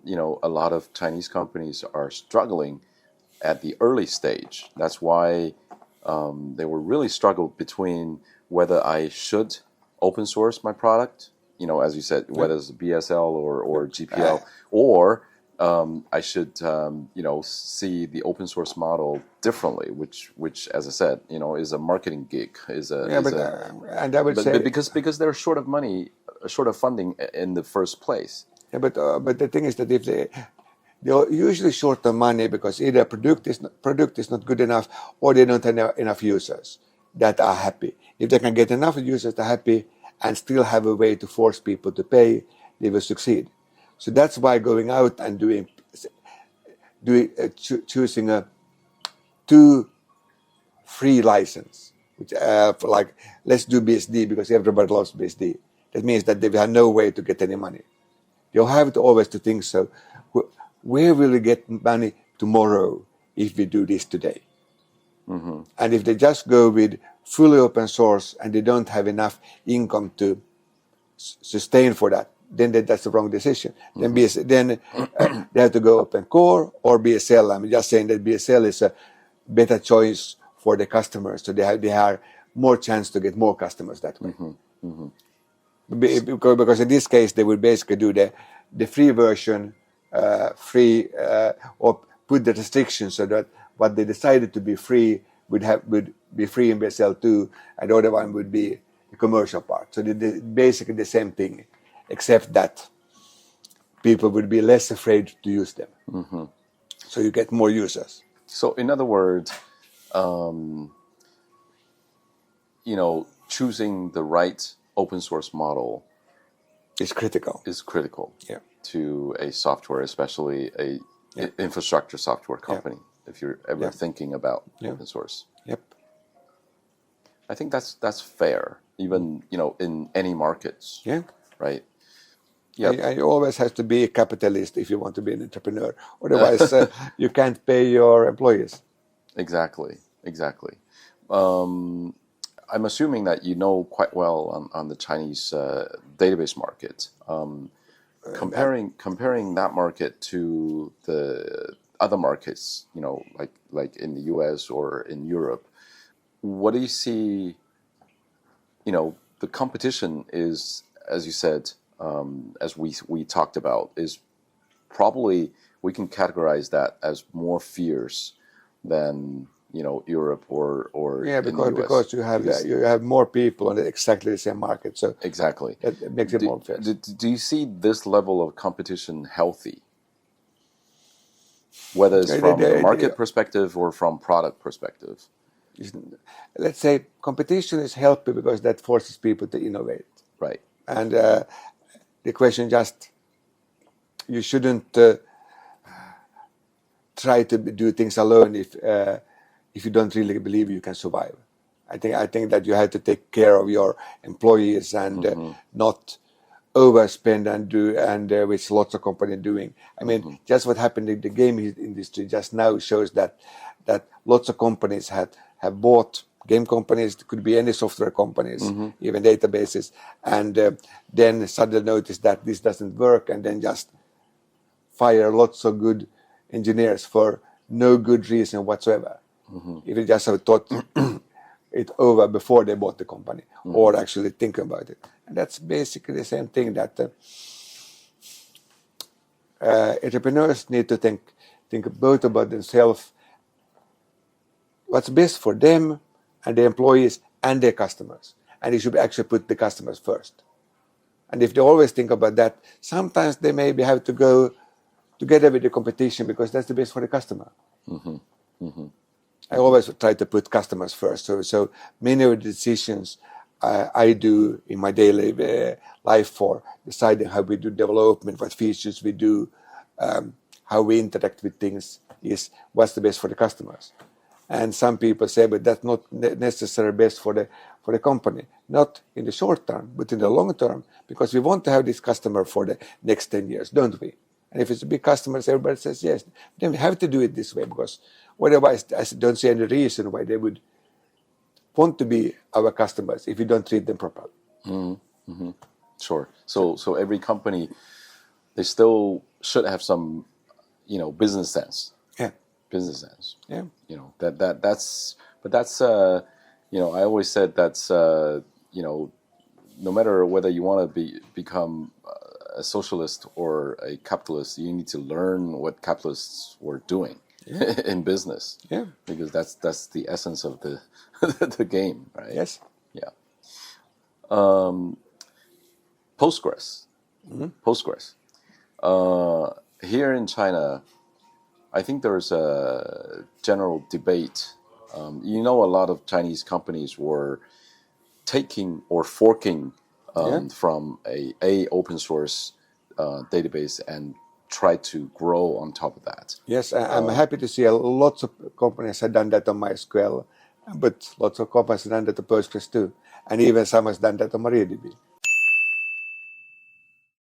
a lot of Chinese companies are struggling at the early stage. That's why they were really struggled between whether I should open source my product, as you said, whether it's BSL or GPL, or I should, see the open source model differently, which, as I said, is a marketing gig. And I would say because they're short of money, short of funding in the first place. Yeah, but the thing is that if they're usually short of money because either product is not good enough or they don't have enough users that are happy. If they can get enough users that are happy and still have a way to force people to pay, they will succeed. So that's why going out and choosing a two free license, which like let's do BSD because everybody loves BSD. That means that they have no way to get any money. You'll have to always to think so. Where will we get money tomorrow if we do this today? Mm-hmm. And if they just go with fully open source and they don't have enough income to sustain for that, then that's the wrong decision. Mm-hmm. Then they have to go open core or BSL. I'm just saying that BSL is a better choice for the customers, so they have more chance to get more customers that way. Mm-hmm. Mm-hmm. Because in this case they would basically do the free version, or put the restrictions so that what they decided to be free would be free in BSL 2, and the other one would be the commercial part. So they basically the same thing, except that people would be less afraid to use them. Mm-hmm. So you get more users. So in other words, choosing the right open source model is critical. Yeah. To a software, especially a infrastructure software company. If you're ever thinking about open source. Yep. I think that's fair, even in any markets. Yeah. Right. Yeah. You always have to be a capitalist if you want to be an entrepreneur. Otherwise, you can't pay your employees. Exactly. I'm assuming that you know quite well on the Chinese database market. Comparing that market to the other markets, like in the US or in Europe, what do you see? The competition is, as you said, as we talked about, is probably, we can categorize that as more fierce than Europe or because you have more people on exactly the same market, so exactly that makes it more fair. Do you see this level of competition healthy, whether it's from the market perspective or from product perspective? Let's say competition is healthy because that forces people to innovate, right? And the question just, you shouldn't try to do things alone if you don't really believe you can survive. I think that you have to take care of your employees and not overspend and which lots of companies are doing. I mean, just what happened in the game industry just now shows that lots of companies have bought game companies. It could be any software companies, even databases, and then suddenly notice that this doesn't work, and then just fire lots of good engineers for no good reason whatsoever. If you just have thought it over before they bought the company, or actually think about it. And that's basically the same thing that entrepreneurs need to think both about themselves, what's best for them and their employees and their customers. And they should actually put the customers first. And if they always think about that, sometimes they maybe have to go together with the competition because that's the best for the customer. I always try to put customers first. So many of the decisions I do in my daily life for deciding how we do development, what features we do, how we interact with things is what's the best for the customers. And some people say, but that's not necessarily best for the company. Not in the short term, but in the long term, because we want to have this customer for the next 10 years, don't we? And if it's a big customer, everybody says yes. Then we have to do it this way, because otherwise I don't see any reason why they would want to be our customers if we don't treat them properly. Sure. So every company they still should have some, business sense. Yeah. Business sense. Yeah. That's I always said that's no matter whether you want to become a socialist or a capitalist, you need to learn what capitalists were doing in business. Yeah. Because that's the essence of the the game, right? Yes. Yeah. Postgres. Postgres. Here in China, I think there's a general debate. A lot of Chinese companies were taking or forking from a open source database and try to grow on top of that. Yes, I'm happy to see lots of companies have done that on MySQL, but lots of companies have done that on Postgres too, and even some has done that on MariaDB.